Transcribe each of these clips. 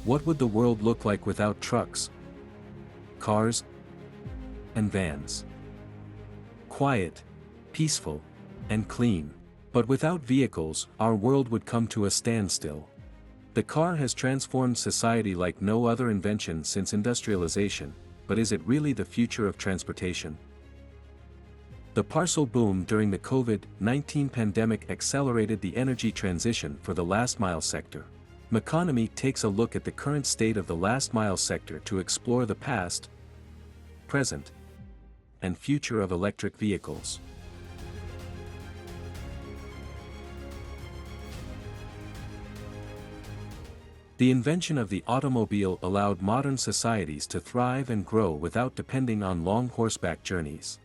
What would the world look like without trucks, cars, and vans? Quiet, peaceful, and clean. But without vehicles, our world would come to a standstill. The car has transformed society like no other invention since industrialization, but is it really the future of transportation? The parcel boom during the COVID-19 pandemic accelerated the energy transition for the last-mile sector. Meconomy takes a look at the current state of the last-mile sector to explore the past, present, and future of electric vehicles. The invention of the automobile allowed modern societies to thrive and grow without depending on long horseback journeys.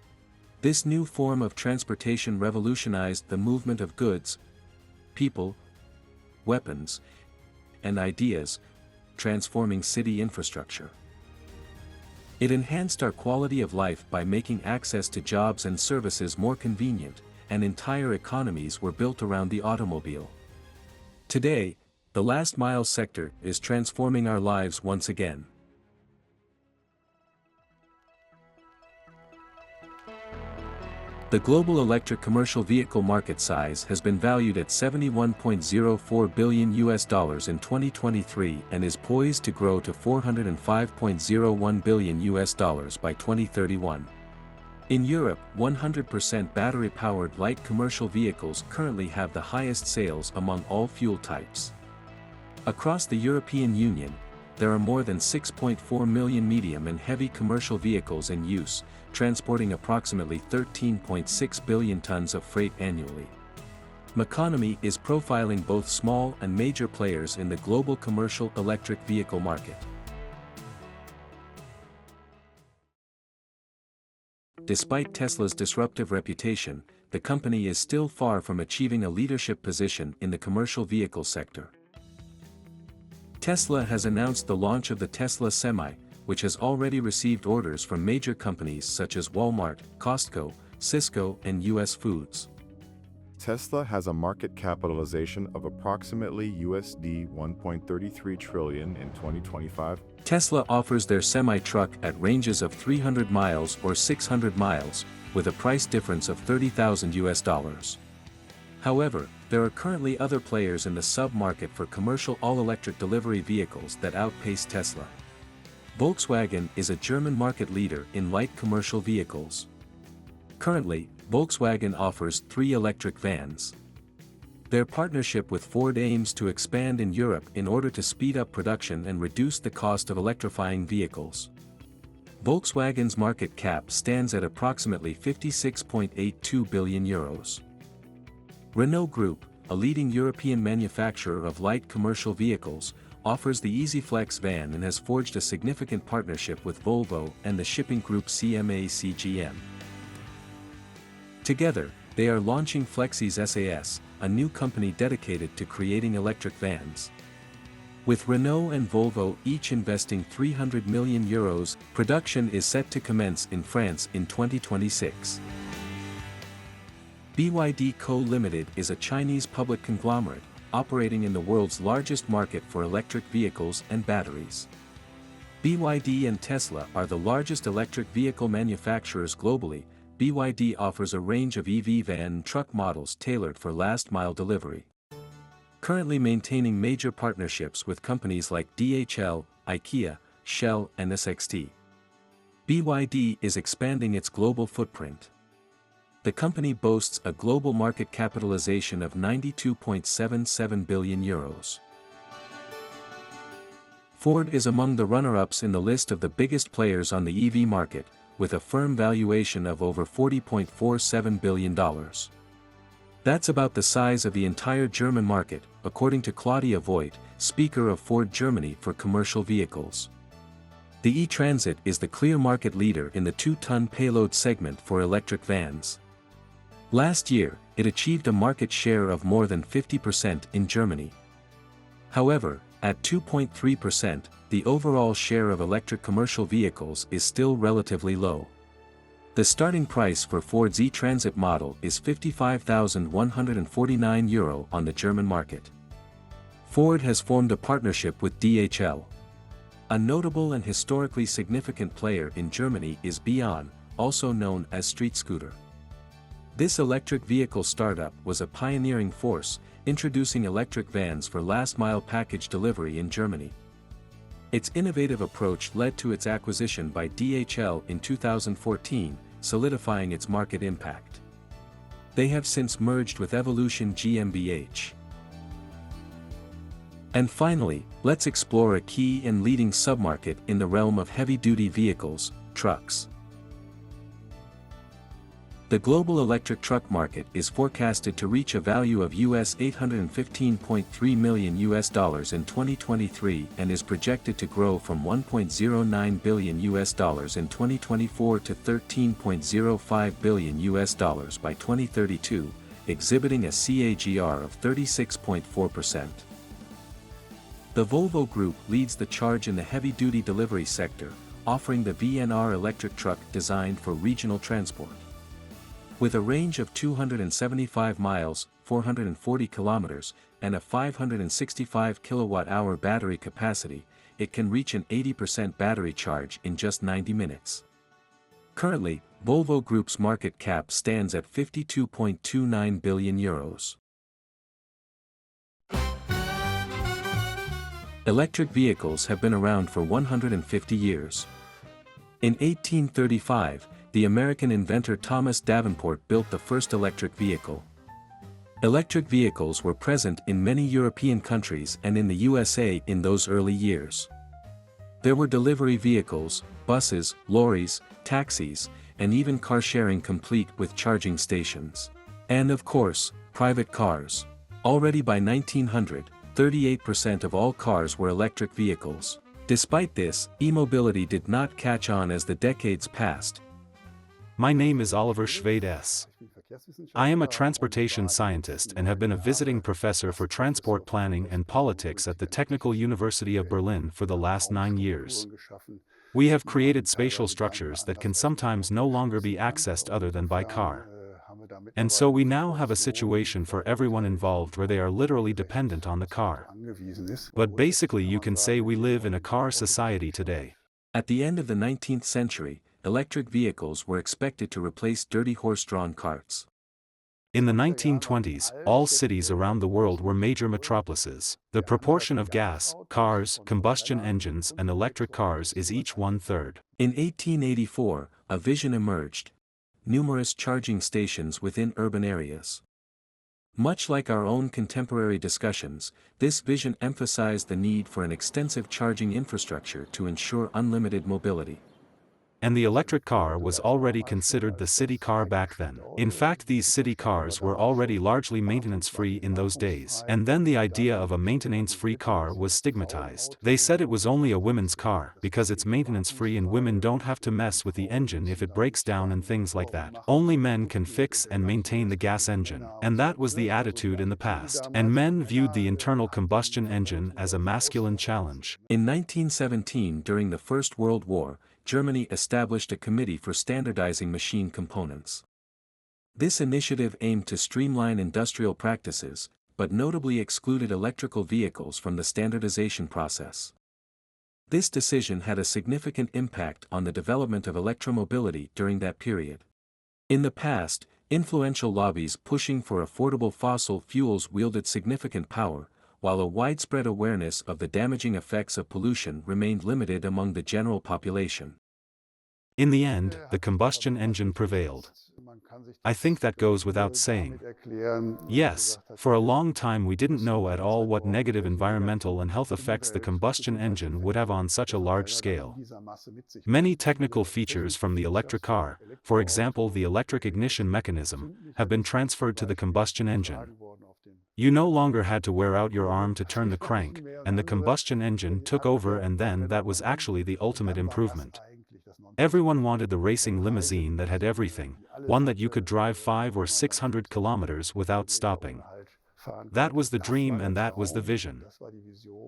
This new form of transportation revolutionized the movement of goods, people, weapons, and ideas, transforming city infrastructure. It enhanced our quality of life by making access to jobs and services more convenient, and entire economies were built around the automobile. Today, the last-mile sector is transforming our lives once again. The global electric commercial vehicle market size has been valued at $71.04 billion in 2023 and is poised to grow to $405.01 billion by 2031. In Europe, 100% battery-powered light commercial vehicles currently have the highest sales among all fuel types. Across the European Union, there are more than 6.4 million medium and heavy commercial vehicles in use, transporting approximately 13.6 billion tons of freight annually. Meconomy is profiling both small and major players in the global commercial electric vehicle market. Despite Tesla's disruptive reputation, the company is still far from achieving a leadership position in the commercial vehicle sector. Tesla has announced the launch of the Tesla Semi, which has already received orders from major companies such as Walmart, Costco, Cisco, and US Foods. Tesla has a market capitalization of approximately USD 1.33 trillion in 2025. Tesla offers their semi-truck at ranges of 300 miles or 600 miles, with a price difference of $30,000. However, there are currently other players in the sub-market for commercial all-electric delivery vehicles that outpace Tesla. Volkswagen is a German market leader in light commercial vehicles. Currently, Volkswagen offers 3 electric vans. Their partnership with Ford aims to expand in Europe in order to speed up production and reduce the cost of electrifying vehicles. Volkswagen's market cap stands at approximately €56.82 billion. Renault Group, a leading European manufacturer of light commercial vehicles, offers the EasyFlex van and has forged a significant partnership with Volvo and the shipping group CMA-CGM. Together, they are launching Flexis SAS, a new company dedicated to creating electric vans. With Renault and Volvo each investing €300 million, production is set to commence in France in 2026. BYD Co. Limited is a Chinese public conglomerate, operating in the world's largest market for electric vehicles and batteries. BYD and Tesla are the largest electric vehicle manufacturers globally. BYD offers a range of EV van and truck models tailored for last-mile delivery. Currently maintaining major partnerships with companies like DHL, IKEA, Shell, and SXT. BYD is expanding its global footprint. The company boasts a global market capitalization of €92.77 billion. Ford is among the runner-ups in the list of the biggest players on the EV market, with a firm valuation of over $40.47 billion. That's about the size of the entire German market, according to Claudia Voigt, speaker of Ford Germany for commercial vehicles. The E-Transit is the clear market leader in the 2-ton payload segment for electric vans. Last year, it achieved a market share of more than 50% in Germany. However, at 2.3%, the overall share of electric commercial vehicles is still relatively low. The starting price for Ford's E-Transit model is €55,149 on the German market. Ford has formed a partnership with DHL. A notable and historically significant player in Germany is Bion, also known as Street Scooter. This electric vehicle startup was a pioneering force, introducing electric vans for last-mile package delivery in Germany. Its innovative approach led to its acquisition by DHL in 2014, solidifying its market impact. They have since merged with Evolution GmbH. And finally, let's explore a key and leading submarket in the realm of heavy-duty vehicles, trucks. The global electric truck market is forecasted to reach a value of $815.3 million in 2023 and is projected to grow from $1.09 billion in 2024 to $13.05 billion by 2032, exhibiting a CAGR of 36.4%. The Volvo Group leads the charge in the heavy-duty delivery sector, offering the VNR electric truck designed for regional transport. With a range of 275 miles, 440 kilometers, and a 565 kilowatt-hour battery capacity, it can reach an 80% battery charge in just 90 minutes. Currently, Volvo Group's market cap stands at €52.29 billion. Electric vehicles have been around for 150 years. In 1835, the American inventor Thomas Davenport built the first electric vehicle. Electric vehicles were present in many European countries and in the USA in those early years. There were delivery vehicles, buses, lorries, taxis, and even car sharing complete with charging stations. And of course, private cars. Already by 1900, 38% of all cars were electric vehicles. Despite this, e-mobility did not catch on as the decades passed. My name is Oliver Schwed. I am a transportation scientist and have been a visiting professor for transport planning and politics at the Technical University of Berlin for the last 9 years. We have created spatial structures that can sometimes no longer be accessed other than by car. And so we now have a situation for everyone involved where they are literally dependent on the car. But basically you can say we live in a car society today. At the end of the 19th century, electric vehicles were expected to replace dirty horse-drawn carts. In the 1920s, all cities around the world were major metropolises. The proportion of gas, cars, combustion engines and electric cars is each 1/3. In 1884, a vision emerged: numerous charging stations within urban areas. Much like our own contemporary discussions, this vision emphasized the need for an extensive charging infrastructure to ensure unlimited mobility. And the electric car was already considered the city car back then. In fact, these city cars were already largely maintenance-free in those days. And then the idea of a maintenance-free car was stigmatized. They said it was only a women's car, because it's maintenance-free and women don't have to mess with the engine if it breaks down and things like that. Only men can fix and maintain the gas engine. And that was the attitude in the past. And men viewed the internal combustion engine as a masculine challenge. In 1917, during the First World War, Germany established a committee for standardizing machine components. This initiative aimed to streamline industrial practices, but notably excluded electrical vehicles from the standardization process. This decision had a significant impact on the development of electromobility during that period. In the past, influential lobbies pushing for affordable fossil fuels wielded significant power, while a widespread awareness of the damaging effects of pollution remained limited among the general population. In the end, the combustion engine prevailed. I think that goes without saying. Yes, for a long time we didn't know at all what negative environmental and health effects the combustion engine would have on such a large scale. Many technical features from the electric car, for example the electric ignition mechanism, have been transferred to the combustion engine. You no longer had to wear out your arm to turn the crank, and the combustion engine took over, and then that was actually the ultimate improvement. Everyone wanted the racing limousine that had everything, one that you could drive 500 or 600 kilometers without stopping. That was the dream and that was the vision.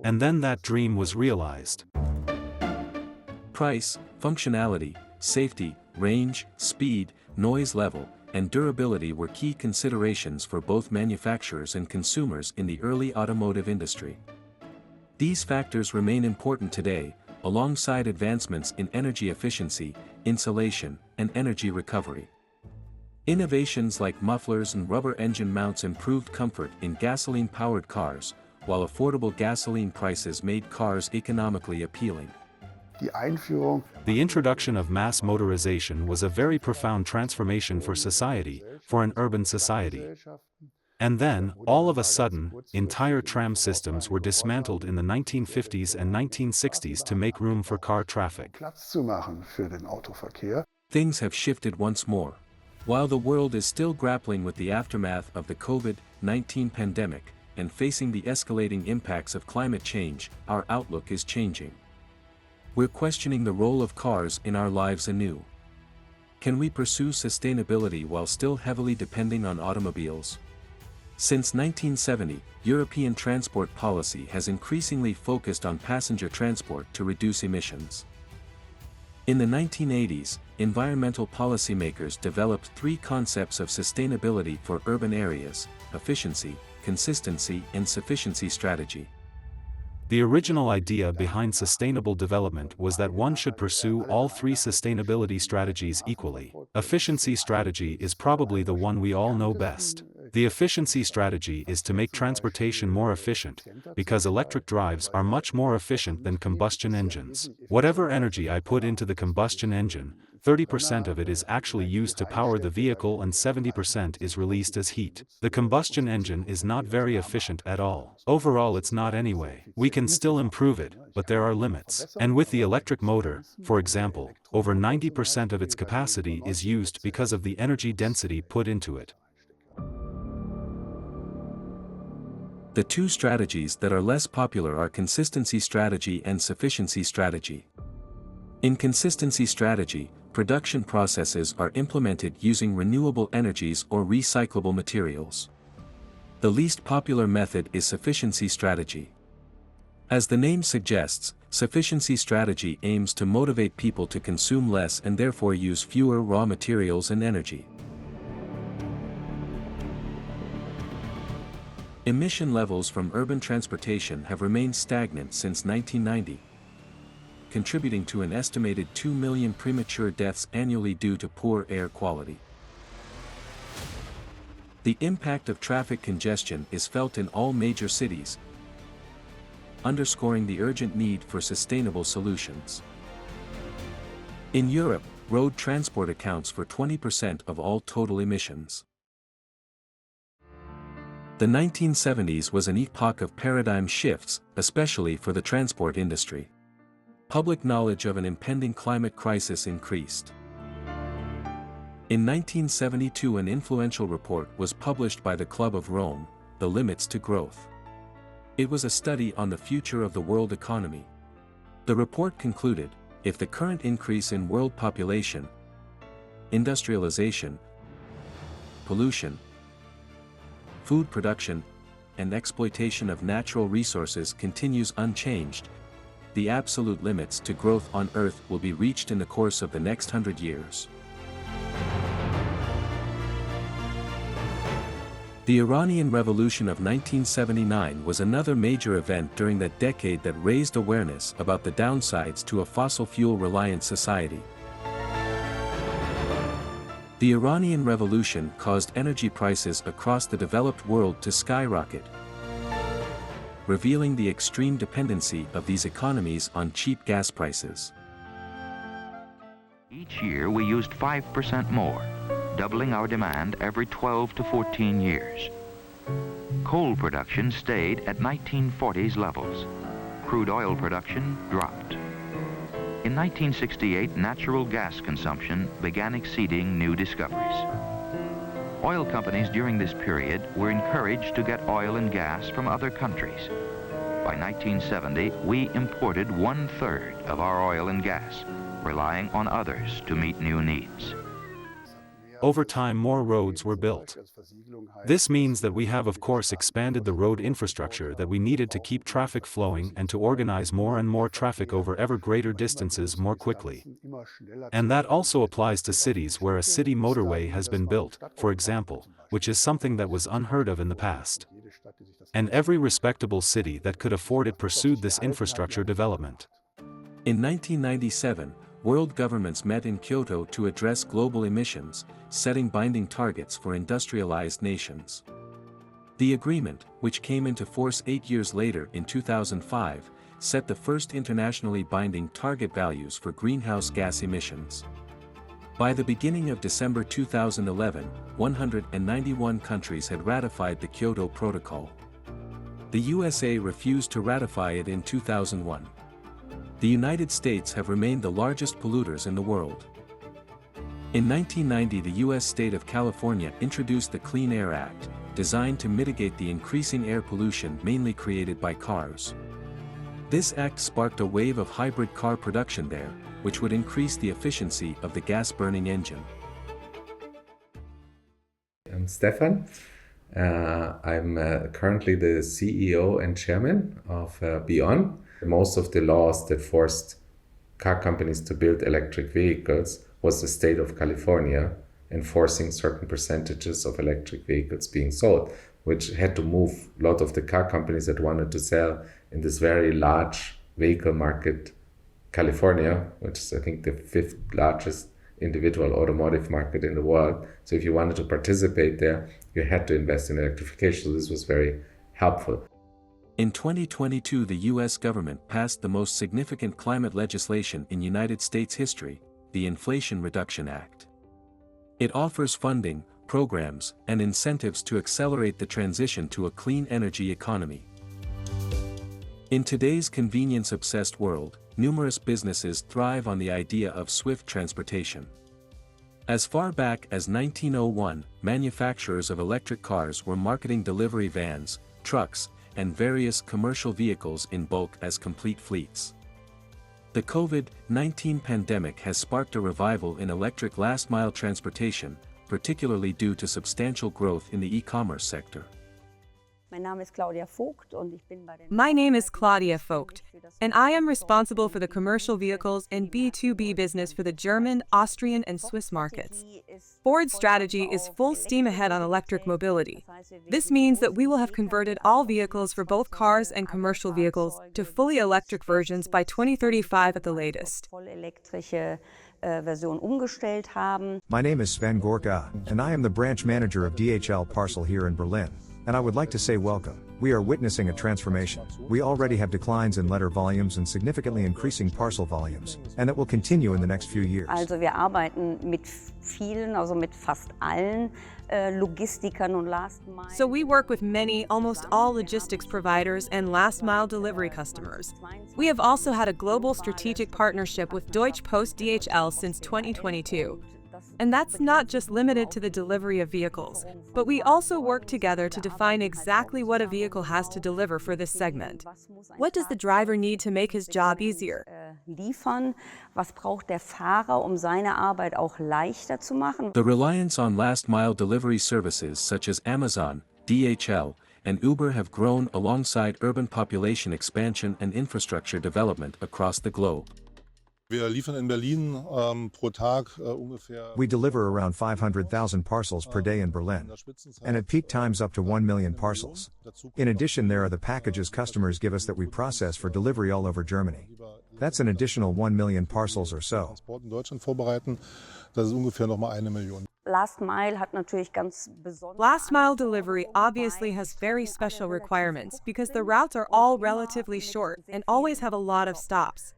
And then that dream was realized. Price, functionality, safety, range, speed, noise level, and durability were key considerations for both manufacturers and consumers in the early automotive industry. These factors remain important today, alongside advancements in energy efficiency, insulation, and energy recovery. Innovations like mufflers and rubber engine mounts improved comfort in gasoline-powered cars, while affordable gasoline prices made cars economically appealing. The introduction of mass motorization was a very profound transformation for society, for an urban society. And then, all of a sudden, entire tram systems were dismantled in the 1950s and 1960s to make room for car traffic. Things have shifted once more. While the world is still grappling with the aftermath of the COVID-19 pandemic, and facing the escalating impacts of climate change, our outlook is changing. We're questioning the role of cars in our lives anew. Can we pursue sustainability while still heavily depending on automobiles? Since 1970, European transport policy has increasingly focused on passenger transport to reduce emissions. In the 1980s, environmental policymakers developed three concepts of sustainability for urban areas: efficiency, consistency, and sufficiency strategy. The original idea behind sustainable development was that one should pursue all three sustainability strategies equally. Efficiency strategy is probably the one we all know best. The efficiency strategy is to make transportation more efficient, because electric drives are much more efficient than combustion engines. Whatever energy I put into the combustion engine, 30% of it is actually used to power the vehicle and 70% is released as heat. The combustion engine is not very efficient at all. Overall, it's not anyway. We can still improve it, but there are limits. And with the electric motor, for example, over 90% of its capacity is used because of the energy density put into it. The two strategies that are less popular are consistency strategy and sufficiency strategy. In consistency strategy, production processes are implemented using renewable energies or recyclable materials. The least popular method is sufficiency strategy. As the name suggests, sufficiency strategy aims to motivate people to consume less and therefore use fewer raw materials and energy. Emission levels from urban transportation have remained stagnant since 1990, contributing to an estimated 2 million premature deaths annually due to poor air quality. The impact of traffic congestion is felt in all major cities, underscoring the urgent need for sustainable solutions. In Europe, road transport accounts for 20% of all total emissions. The 1970s was an epoch of paradigm shifts, especially for the transport industry. Public knowledge of an impending climate crisis increased. In 1972, an influential report was published by the Club of Rome, The Limits to Growth. It was a study on the future of the world economy. The report concluded, if the current increase in world population, industrialization, pollution, food production, and exploitation of natural resources continues unchanged, the absolute limits to growth on Earth will be reached in the course of the next 100 years. The Iranian Revolution of 1979 was another major event during that decade that raised awareness about the downsides to a fossil fuel-reliant society. The Iranian Revolution caused energy prices across the developed world to skyrocket, revealing the extreme dependency of these economies on cheap gas prices. Each year we used 5% more, doubling our demand every 12 to 14 years. Coal production stayed at 1940s levels. Crude oil production dropped. In 1968, natural gas consumption began exceeding new discoveries. Oil companies during this period were encouraged to get oil and gas from other countries. By 1970, we imported 1/3 of our oil and gas, relying on others to meet new needs. Over time, more roads were built. This means that we have, of course, expanded the road infrastructure that we needed to keep traffic flowing and to organize more and more traffic over ever greater distances more quickly. And that also applies to cities where a city motorway has been built, for example, which is something that was unheard of in the past. And every respectable city that could afford it pursued this infrastructure development. In 1997, world governments met in Kyoto to address global emissions, setting binding targets for industrialized nations. The agreement, which came into force 8 years later in 2005, set the first internationally binding target values for greenhouse gas emissions. By the beginning of December 2011, 191 countries had ratified the Kyoto Protocol. The USA refused to ratify it in 2001. The United States have remained the largest polluters in the world. In 1990, the U.S. state of California introduced the Clean Air Act, designed to mitigate the increasing air pollution mainly created by cars. This act sparked a wave of hybrid car production there, which would increase the efficiency of the gas-burning engine. I'm Stefan. I'm currently the CEO and chairman of Beyond. Most of the laws that forced car companies to build electric vehicles was the state of California enforcing certain percentages of electric vehicles being sold, which had to move a lot of the car companies that wanted to sell in this very large vehicle market, California, which is I think the 5th largest individual automotive market in the world. So if you wanted to participate there, you had to invest in electrification. So this was very helpful. In 2022, the U.S. government passed the most significant climate legislation in United States history, the Inflation Reduction Act. It offers funding, programs, and incentives to accelerate the transition to a clean energy economy. In today's convenience-obsessed world, numerous businesses thrive on the idea of swift transportation. As far back as 1901, manufacturers of electric cars were marketing delivery vans, trucks, and various commercial vehicles in bulk as complete fleets. The COVID-19 pandemic has sparked a revival in electric last-mile transportation, particularly due to substantial growth in the e-commerce sector. My name is Claudia Vogt, and I am responsible for the commercial vehicles and B2B business for the German, Austrian, and Swiss markets. Ford's strategy is full steam ahead on electric mobility. This means that we will have converted all vehicles for both cars and commercial vehicles to fully electric versions by 2035 at the latest. My name is Sven Gorka, and I am the branch manager of DHL Parcel here in Berlin. And I would like to say welcome. We are witnessing a transformation. We already have declines in letter volumes and significantly increasing parcel volumes, and it will continue in the next few years. Wir arbeiten mit vielen, also mit fast allen Logistikern und Last Mile. So we work with many, almost all logistics providers and last-mile delivery customers. We have also had a global strategic partnership with Deutsche Post DHL since 2022. And that's not just limited to the delivery of vehicles, but we also work together to define exactly what a vehicle has to deliver for this segment. What does the driver need to make his job easier? Was braucht der Fahrer, seine Arbeit auch leichter zu machen? The reliance on last-mile delivery services such as Amazon, DHL, and Uber have grown alongside urban population expansion and infrastructure development across the globe. We deliver around 500,000 parcels per day in Berlin, and at peak times up to 1 million parcels. In addition, there are the packages customers give us that we process for delivery all over Germany. That's an additional 1 million parcels or so. Last Mile hat natürlich ganz besonders. Last mile delivery obviously has very special requirements because the routes are all relatively short and always have a lot of stops.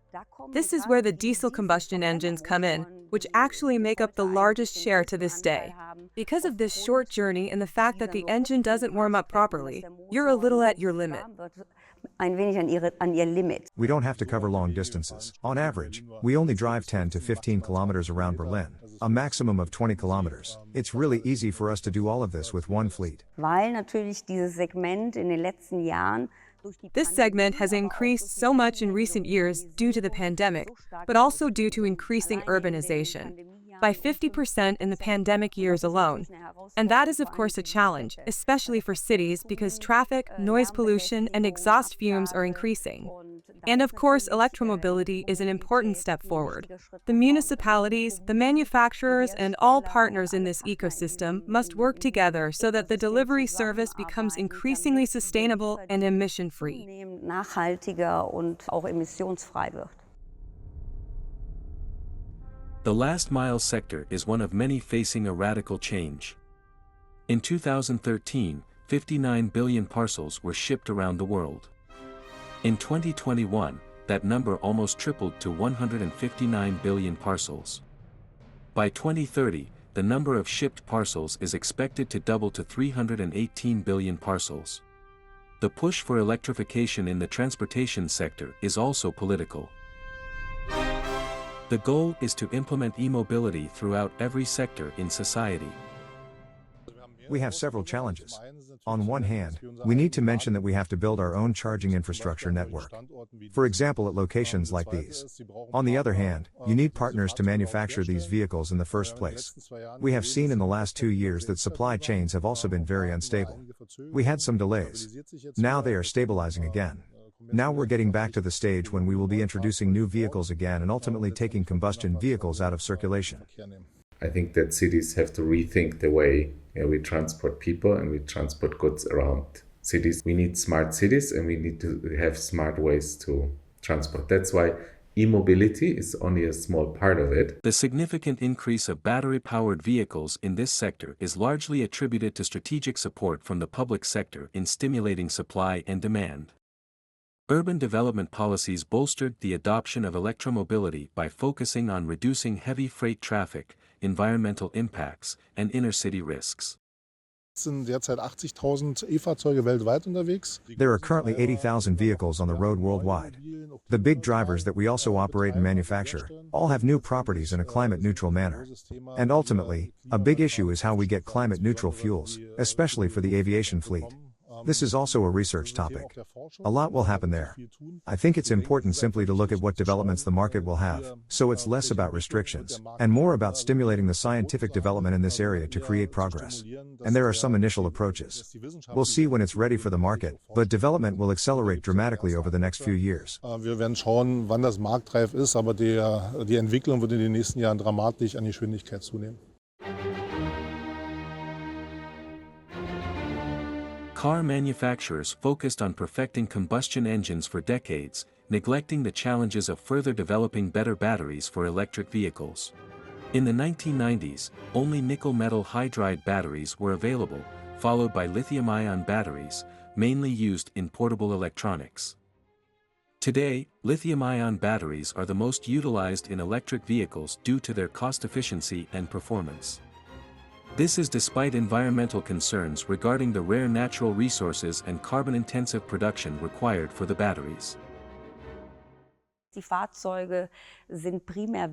This is where the diesel combustion engines come in, which actually make up the largest share to this day. Because of this short journey and the fact that the engine doesn't warm up properly, you're a little at your limit. Ein wenig an ihr Limit. We don't have to cover long distances. On average, we only drive 10 to 15 kilometers around Berlin, a maximum of 20 kilometers. It's really easy for us to do all of this with one fleet. Weil natürlich dieses Segment in den letzten Jahren. This segment has increased so much in recent years due to the pandemic, but also due to increasing urbanization, by 50% in the pandemic years alone. And that is of course a challenge, especially for cities because traffic, noise pollution, and exhaust fumes are increasing. And of course, electromobility is an important step forward. The municipalities, the manufacturers, and all partners in this ecosystem must work together so that the delivery service becomes increasingly sustainable and emission-free. Nachhaltiger und auch emissionsfrei wird. The last mile sector is one of many facing a radical change. In 2013, 59 billion parcels were shipped around the world. In 2021, that number almost tripled to 159 billion parcels. By 2030, the number of shipped parcels is expected to double to 318 billion parcels. The push for electrification in the transportation sector is also political. The goal is to implement e-mobility throughout every sector in society. We have several challenges. On one hand, we need to mention that we have to build our own charging infrastructure network. For example, at locations like these. On the other hand, you need partners to manufacture these vehicles in the first place. We have seen in the last 2 years that supply chains have also been very unstable. We had some delays. Now they are stabilizing again. Now we're getting back to the stage when we will be introducing new vehicles again and ultimately taking combustion vehicles out of circulation. I think that cities have to rethink the way we transport people and we transport goods around cities. We need smart cities and we need to have smart ways to transport. That's why e-mobility is only a small part of it. The significant increase of battery-powered vehicles in this sector is largely attributed to strategic support from the public sector in stimulating supply and demand. Urban development policies bolstered the adoption of electromobility by focusing on reducing heavy freight traffic, environmental impacts, and inner-city risks. There are currently 80,000 vehicles on the road worldwide. The big drivers that we also operate and manufacture all have new properties in a climate-neutral manner. And ultimately, a big issue is how we get climate-neutral fuels, especially for the aviation fleet. This is also a research topic. A lot will happen there. I think it's important simply to look at what developments the market will have, so it's less about restrictions, and more about stimulating the scientific development in this area to create progress. And there are some initial approaches. We'll see when it's ready for the market, but development will accelerate dramatically over the next few years. Wir werden schauen, wann das marktreif ist, aber die Entwicklung wird in den nächsten Jahren dramatisch an Geschwindigkeit zunehmen. Car manufacturers focused on perfecting combustion engines for decades, neglecting the challenges of further developing better batteries for electric vehicles. In the 1990s, only nickel metal hydride batteries were available, followed by lithium-ion batteries, mainly used in portable electronics. Today, lithium-ion batteries are the most utilized in electric vehicles due to their cost efficiency and performance. This is despite environmental concerns regarding the rare natural resources and carbon-intensive production required for the batteries. Die Fahrzeuge sind primär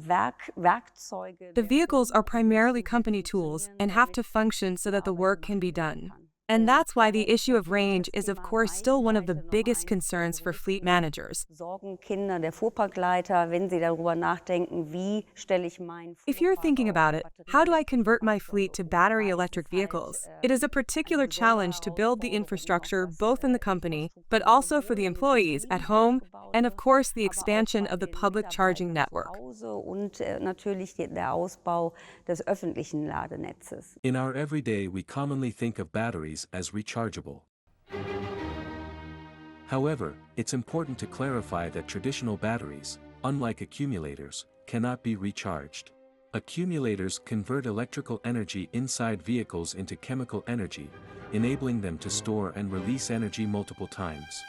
Werkzeuge. The vehicles are primarily company tools and have to function so that the work can be done. And that's why the issue of range is of course still one of the biggest concerns for fleet managers. Sorgenkinder der Fuhrparkleiter, wenn sie darüber nachdenken, wie stelle ich mein If you're thinking about it, how do I convert my fleet to battery electric vehicles? It is a particular challenge to build the infrastructure both in the company, but also for the employees at home, and of course the expansion of the public charging network. Und natürlich der Ausbau des öffentlichen Ladenetzes. In our everyday we commonly think of batteries as rechargeable. However, it's important to clarify that traditional batteries, unlike accumulators, cannot be recharged. Accumulators convert electrical energy inside vehicles into chemical energy, enabling them to store and release energy multiple times.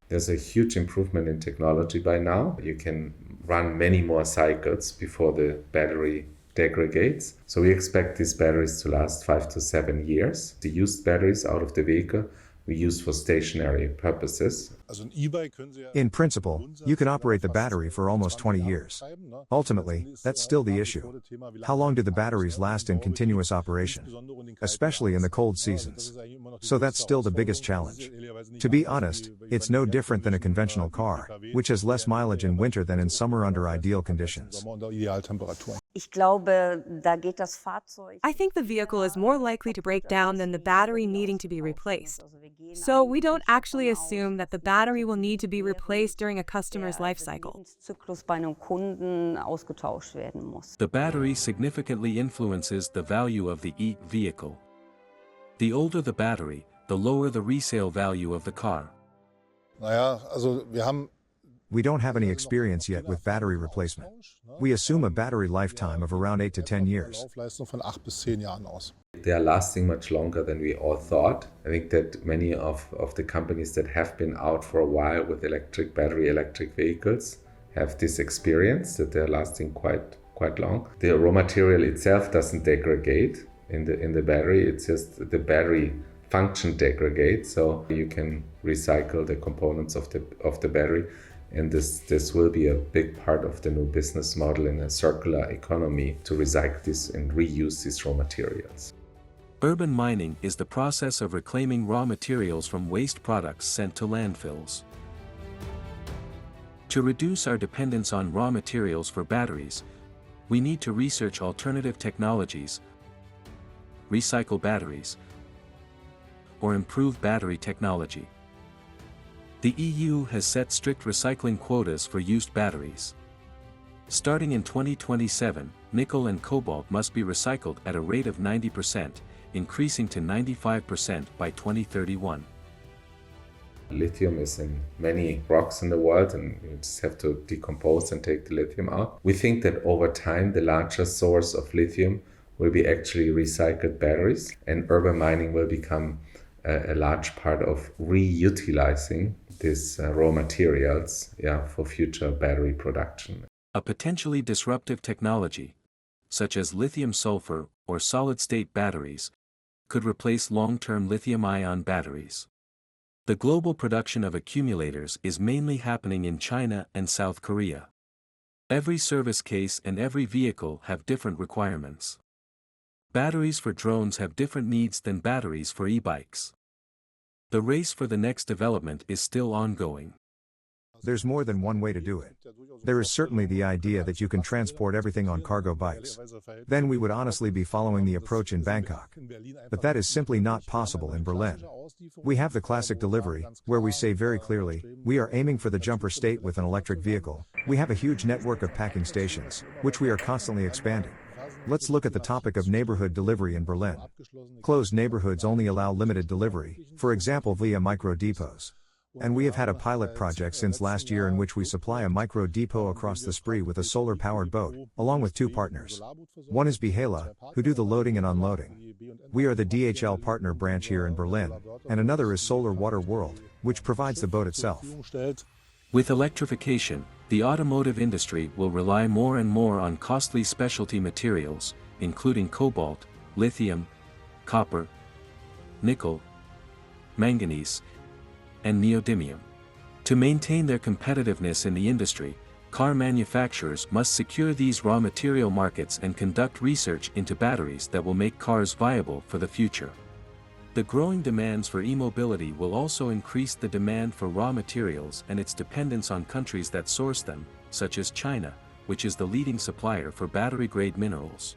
There's a huge improvement in technology by now. You can run many more cycles before the battery degrades. So we expect these batteries to last 5 to 7 years. The used batteries out of the vehicle we use for stationary purposes. In principle, you can operate the battery for almost 20 years. Ultimately, that's still the issue. How long do the batteries last in continuous operation? Especially in the cold seasons. So that's still the biggest challenge. To be honest, it's no different than a conventional car, which has less mileage in winter than in summer under ideal conditions. Ich glaube, da geht das Fahrzeug. I think the vehicle is more likely to break down than the battery needing to be replaced. So we don't actually assume that the battery will need to be replaced during a customer's life cycle. Lebenszyklus bei einem Kunden ausgetauscht werden muss. The battery significantly influences the value of the vehicle. The older the battery, the lower the resale value of the car. Naja, also We don't have any experience yet with battery replacement. We assume a battery lifetime of around 8 to 10 years. Laufleistung von 8 bis 10 Jahren aus. They are lasting much longer than we all thought. I think that many of the companies that have been out for a while with battery electric vehicles have this experience that they're lasting quite long. The raw material itself doesn't degrade in the battery. It's just the battery function degrades, so you can recycle the components of the battery. And this will be a big part of the new business model in a circular economy to recycle this and reuse these raw materials. Urban mining is the process of reclaiming raw materials from waste products sent to landfills. To reduce our dependence on raw materials for batteries, we need to research alternative technologies, recycle batteries, or improve battery technology. The EU has set strict recycling quotas for used batteries. Starting in 2027, nickel and cobalt must be recycled at a rate of 90%, increasing to 95% by 2031. Lithium is in many rocks in the world, and you just have to decompose and take the lithium out. We think that over time, the largest source of lithium will be actually recycled batteries, and urban mining will become a large part of reutilizing these raw materials for future battery production. A potentially disruptive technology, such as lithium-sulfur or solid-state batteries, could replace long-term lithium-ion batteries. The global production of accumulators is mainly happening in China and South Korea. Every service case and every vehicle have different requirements. Batteries for drones have different needs than batteries for e-bikes. The race for the next development is still ongoing. There's more than one way to do it. There is certainly the idea that you can transport everything on cargo bikes. Then we would honestly be following the approach in Bangkok. But that is simply not possible in Berlin. We have the classic delivery, where we say very clearly, we are aiming for the jumper state with an electric vehicle. We have a huge network of packing stations, which we are constantly expanding. Let's look at the topic of neighborhood delivery in Berlin. Closed neighborhoods only allow limited delivery, for example via micro depots. And we have had a pilot project since last year in which we supply a micro depot across the Spree with a solar-powered boat, along with 2 partners. One is Behela, who do the loading and unloading. We are the DHL partner branch here in Berlin, and another is Solar Water World, which provides the boat itself. With electrification, the automotive industry will rely more and more on costly specialty materials, including cobalt, lithium, copper, nickel, manganese, and neodymium. To maintain their competitiveness in the industry, car manufacturers must secure these raw material markets and conduct research into batteries that will make cars viable for the future. The growing demands for e-mobility will also increase the demand for raw materials and its dependence on countries that source them, such as China, which is the leading supplier for battery-grade minerals.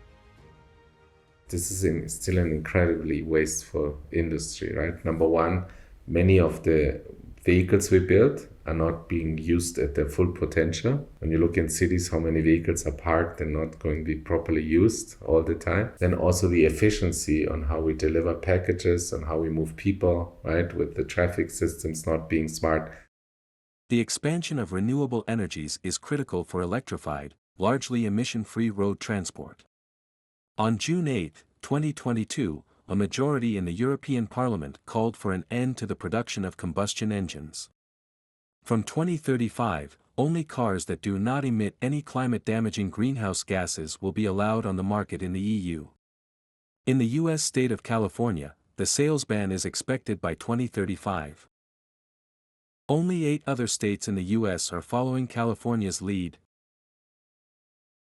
This is still an incredibly wasteful industry, right? Number one, many of the vehicles we build are not being used at their full potential. When you look in cities, how many vehicles are parked and not going to be properly used all the time. Then also the efficiency on how we deliver packages, on how we move people, right? With the traffic systems not being smart. The expansion of renewable energies is critical for electrified, largely emission-free road transport. On June 8, 2022, a majority in the European Parliament called for an end to the production of combustion engines. From 2035, only cars that do not emit any climate-damaging greenhouse gases will be allowed on the market in the EU. In the U.S. state of California, the sales ban is expected by 2035. Only 8 other states in the U.S. are following California's lead.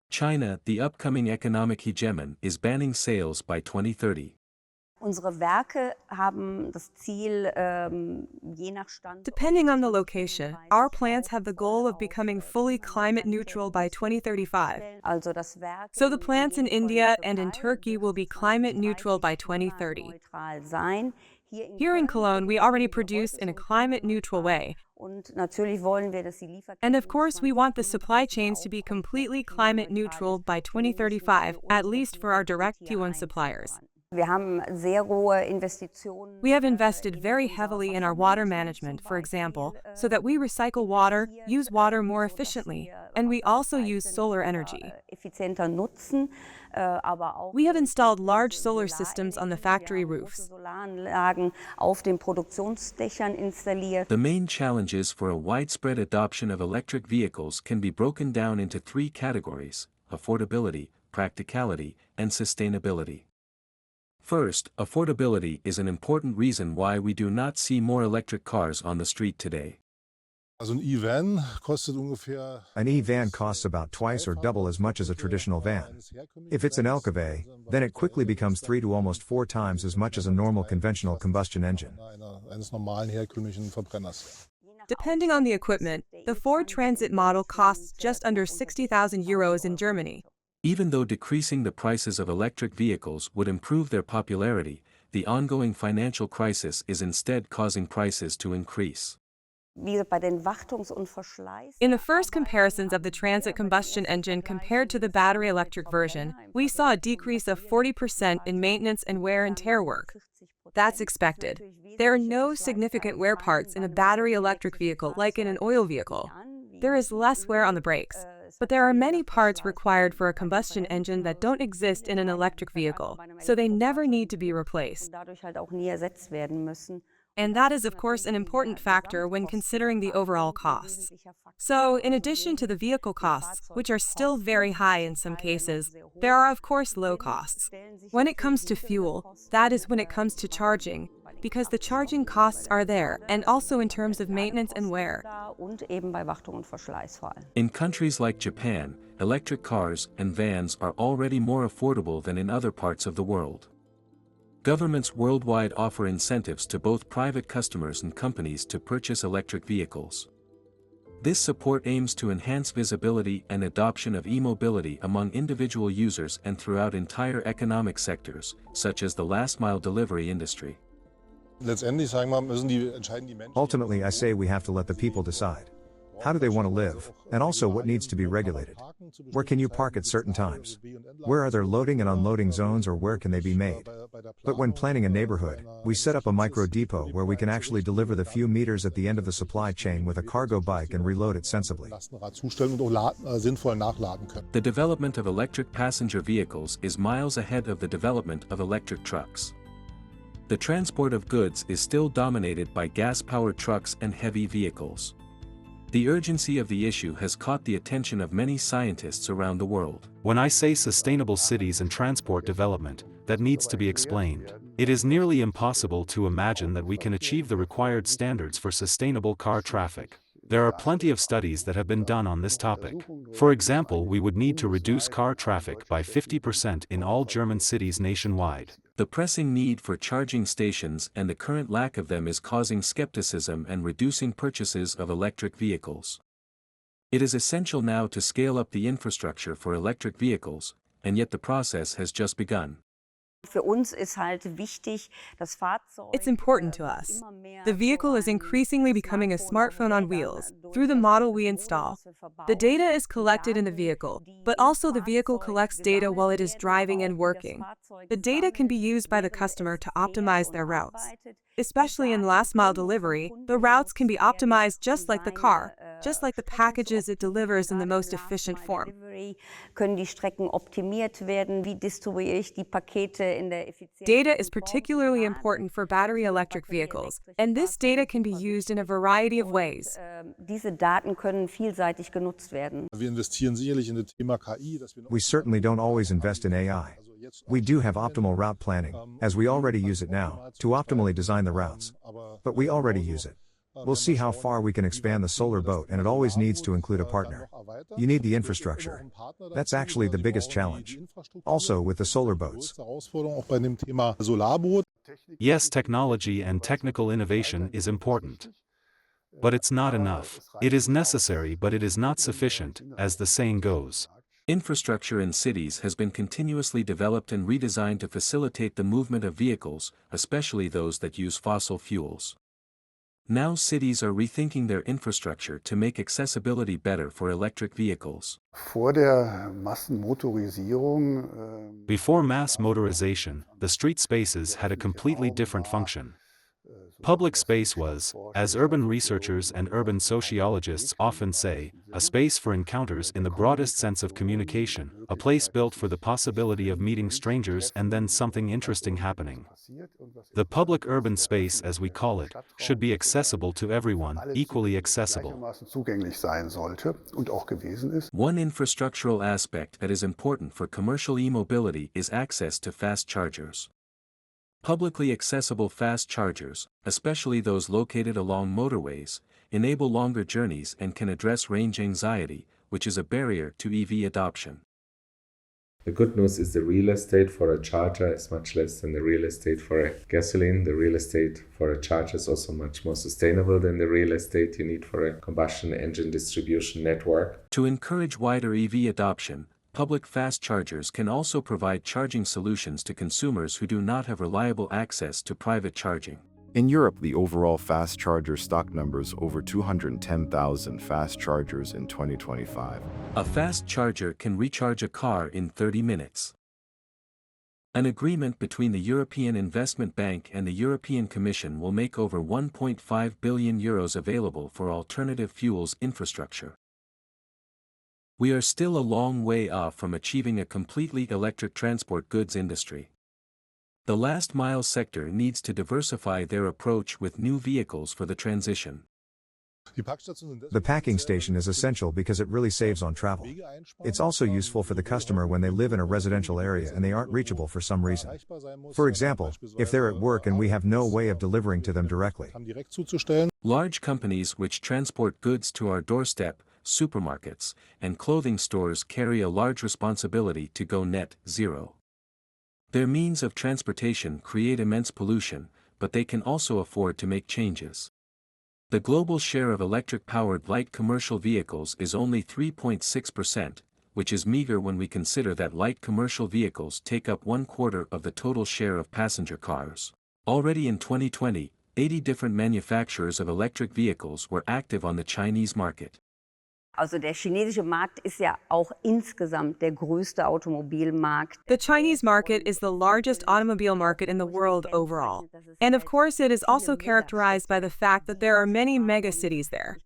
China, the upcoming economic hegemon, is banning sales by 2030. Unsere Werke haben das Ziel, je nach Standort. Depending on the location, our plants have the goal of becoming fully climate neutral by 2035. Also das Werk So the plants in India and in Turkey will be climate neutral by 2030. neutral sein. Here in Cologne, we already produce in a climate neutral way. Und natürlich wollen wir, dass die Lieferketten And of course, we want the supply chains to be completely climate neutral by 2035, at least for our direct T1 suppliers. Wir haben sehr hohe Investitionen. We have invested very heavily in our water management, for example, so that we recycle water, use water more efficiently, and we also use solar energy. Effizienter nutzen, aber auch We have installed large solar systems on the factory roofs. Solaranlagen auf den Produktionsdächern installiert. The main challenges for a widespread adoption of electric vehicles can be broken down into three categories: affordability, practicality, and sustainability. First, affordability is an important reason why we do not see more electric cars on the street today. Also ein E-Van kostet ungefähr. An e-van costs about twice or double as much as a traditional van. If it's an LKW, then it quickly becomes 3 to almost 4 times as much as a normal conventional combustion engine. Eines normalen herkömmlichen Verbrenners. Depending on the equipment, the Ford Transit model costs just under 60,000 euros in Germany. Even though decreasing the prices of electric vehicles would improve their popularity, the ongoing financial crisis is instead causing prices to increase. Wie bei den Wartungs- und Verschleiß. In the first comparisons of the transit combustion engine compared to the battery electric version, we saw a decrease of 40% in maintenance and wear and tear work. That's expected. There are no significant wear parts in a battery electric vehicle like in an oil vehicle. There is less wear on the brakes, but there are many parts required for a combustion engine that don't exist in an electric vehicle, so they never need to be replaced. Dadurch halt auch nie ersetzt werden müssen. And that is, of course, an important factor when considering the overall costs. So, in addition to the vehicle costs, which are still very high in some cases, there are, of course, low costs. When it comes to fuel, that is when it comes to charging, because the charging costs are there, and also in terms of maintenance and wear. Und eben bei Wartung und Verschleiß vor allem. In countries like Japan, electric cars and vans are already more affordable than in other parts of the world. Governments worldwide offer incentives to both private customers and companies to purchase electric vehicles. This support aims to enhance visibility and adoption of e-mobility among individual users and throughout entire economic sectors, such as the last-mile delivery industry. Letztendlich sagen wir, müssen die entscheiden die Menschen. Ultimately, I say we have to let the people decide. How do they want to live, and also what needs to be regulated? Where can you park at certain times? Where are there loading and unloading zones, or where can they be made? But when planning a neighborhood, we set up a micro depot where we can actually deliver the few meters at the end of the supply chain with a cargo bike and reload it sensibly. Zustellen und auch sinnvoll nachladen können. The development of electric passenger vehicles is miles ahead of the development of electric trucks. The transport of goods is still dominated by gas-powered trucks and heavy vehicles. The urgency of the issue has caught the attention of many scientists around the world. When I say sustainable cities and transport development, that needs to be explained. It is nearly impossible to imagine that we can achieve the required standards for sustainable car traffic. There are plenty of studies that have been done on this topic. For example, we would need to reduce car traffic by 50% in all German cities nationwide. The pressing need for charging stations and the current lack of them is causing skepticism and reducing purchases of electric vehicles. It is essential now to scale up the infrastructure for electric vehicles, and yet the process has just begun. Für uns ist halt wichtig, das Fahrzeug. It's important to us. The vehicle is increasingly becoming a smartphone on wheels, through the model we install. The data is collected in the vehicle, but also the vehicle collects data while it is driving and working. The data can be used by the customer to optimize their routes. Especially in last-mile delivery, the routes can be optimized just like the car, just like the packages it delivers in the most efficient form. Können die Strecken optimiert werden? Wie distribuiere ich die Pakete in der Effizienz? Data is particularly important for battery electric vehicles, and this data can be used in a variety of ways. Diese Daten können vielseitig genutzt werden. Wir investieren sicherlich in das Thema KI. We certainly don't always invest in AI. We do have optimal route planning, as we already use it now, to optimally design the routes. But we already use it. We'll see how far we can expand the solar boat, and it always needs to include a partner. You need the infrastructure. That's actually the biggest challenge. Also with the solar boats. Yes, technology and technical innovation is important. But it's not enough. It is necessary, but it is not sufficient, as the saying goes. Infrastructure in cities has been continuously developed and redesigned to facilitate the movement of vehicles, especially those that use fossil fuels. Now cities are rethinking their infrastructure to make accessibility better for electric vehicles. Before mass motorization, the street spaces had a completely different function. Public space was, as urban researchers and urban sociologists often say, a space for encounters in the broadest sense of communication, a place built for the possibility of meeting strangers and then something interesting happening. The public urban space, as we call it, should be accessible to everyone, equally accessible. One infrastructural aspect that is important for commercial e-mobility is access to fast chargers. Publicly accessible fast chargers, especially those located along motorways, enable longer journeys and can address range anxiety, which is a barrier to EV adoption. The good news is the real estate for a charger is much less than the real estate for a gasoline. The real estate for a charger is also much more sustainable than the real estate you need for a combustion engine distribution network. To encourage wider EV adoption, public fast chargers can also provide charging solutions to consumers who do not have reliable access to private charging. In Europe, the overall fast charger stock numbers over 210,000 fast chargers in 2025. A fast charger can recharge a car in 30 minutes. An agreement between the European Investment Bank and the European Commission will make over €1.5 billion available for alternative fuels infrastructure. We are still a long way off from achieving a completely electric transport goods industry. The last mile sector needs to diversify their approach with new vehicles for the transition. The packing station is essential because it really saves on travel. It's also useful for the customer when they live in a residential area and they aren't reachable for some reason. For example, if they're at work and we have no way of delivering to them directly. Large companies which transport goods to our doorstep, supermarkets, and clothing stores carry a large responsibility to go net zero. Their means of transportation create immense pollution, but they can also afford to make changes. The global share of electric-powered light commercial vehicles is only 3.6%, which is meager when we consider that light commercial vehicles take up 1/4 of the total share of passenger cars. Already in 2020, 80 different manufacturers of electric vehicles were active on the Chinese market. Also der chinesische Markt ist ja auch insgesamt der größte Automobilmarkt. The Chinese market is the largest automobile market in the world overall. And of course it is also characterized by the fact that there are many megacities there.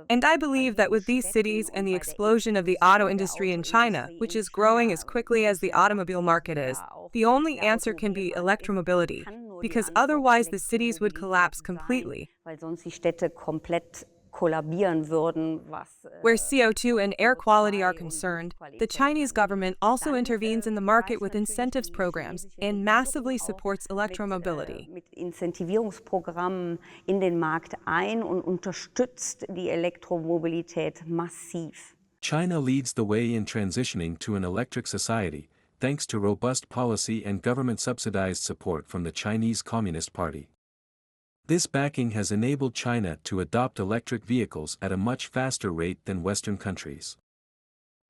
And I believe that with these cities and the explosion of the auto industry in China, which is growing as quickly as the automobile market is, the only answer can be electromobility, because otherwise the cities would collapse completely. Weil sonst die Städte komplett kollabieren würden, Where CO2 and air quality are concerned, the Chinese government also intervenes in the market with incentives programs and massively supports electromobility. Mit Incentivierungsprogrammen in den Markt ein und unterstützt die Elektromobilität massiv. China leads the way in transitioning to an electric society, thanks to robust policy and government-subsidized support from the Chinese Communist Party. This backing has enabled China to adopt electric vehicles at a much faster rate than Western countries.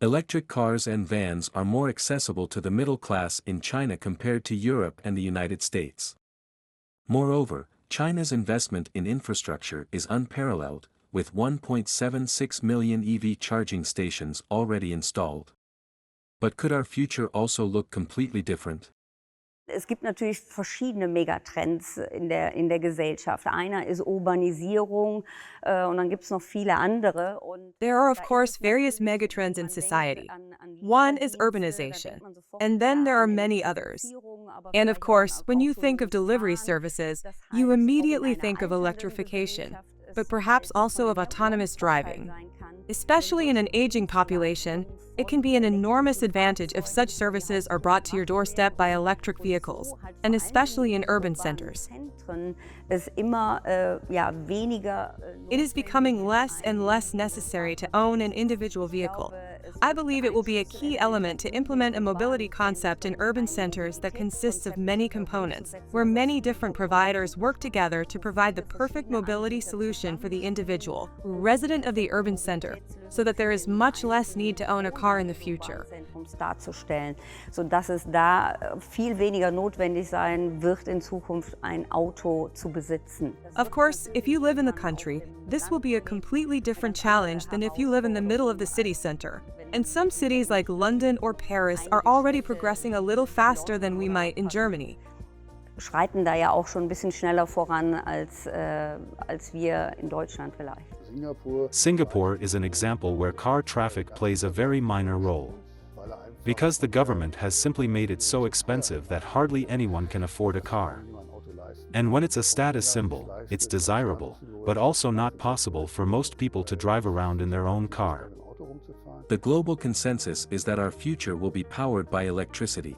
Electric cars and vans are more accessible to the middle class in China compared to Europe and the United States. Moreover, China's investment in infrastructure is unparalleled, with 1.76 million EV charging stations already installed. But could our future also look completely different? Es gibt natürlich verschiedene Megatrends in der Gesellschaft. Einer ist Urbanisierung und dann gibt es noch viele andere. There are of course various megatrends in society. One is urbanization, and then there are many others. And of course, when you think of delivery services, you immediately think of electrification, but perhaps also of autonomous driving. Especially in an aging population, it can be an enormous advantage if such services are brought to your doorstep by electric vehicles, and especially in urban centers. It is becoming less and less necessary to own an individual vehicle, I believe it will be a key element to implement a mobility concept in urban centers that consists of many components, where many different providers work together to provide the perfect mobility solution for the individual, resident of the urban center, so that there is much less need to own a car in the future. Darzustellen, sodass es da viel weniger notwendig sein wird, in Zukunft ein Auto zu besitzen. Of course, if you live in the country, this will be a completely different challenge than if you live in the middle of the city center. And some cities like London or Paris are already progressing a little faster than we might in Germany. Schreiten da ja auch schon ein bisschen schneller voran als wir in Deutschland vielleicht. Singapore is an example where car traffic plays a very minor role. Because the government has simply made it so expensive that hardly anyone can afford a car. And when it's a status symbol, it's desirable, but also not possible for most people to drive around in their own car. The global consensus is that our future will be powered by electricity.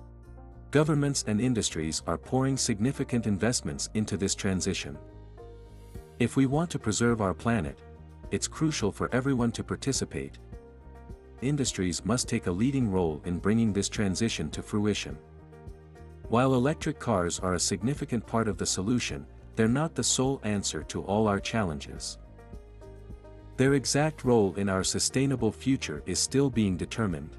Governments and industries are pouring significant investments into this transition. If we want to preserve our planet, it's crucial for everyone to participate. Industries must take a leading role in bringing this transition to fruition. While electric cars are a significant part of the solution, they're not the sole answer to all our challenges. Their exact role in our sustainable future is still being determined.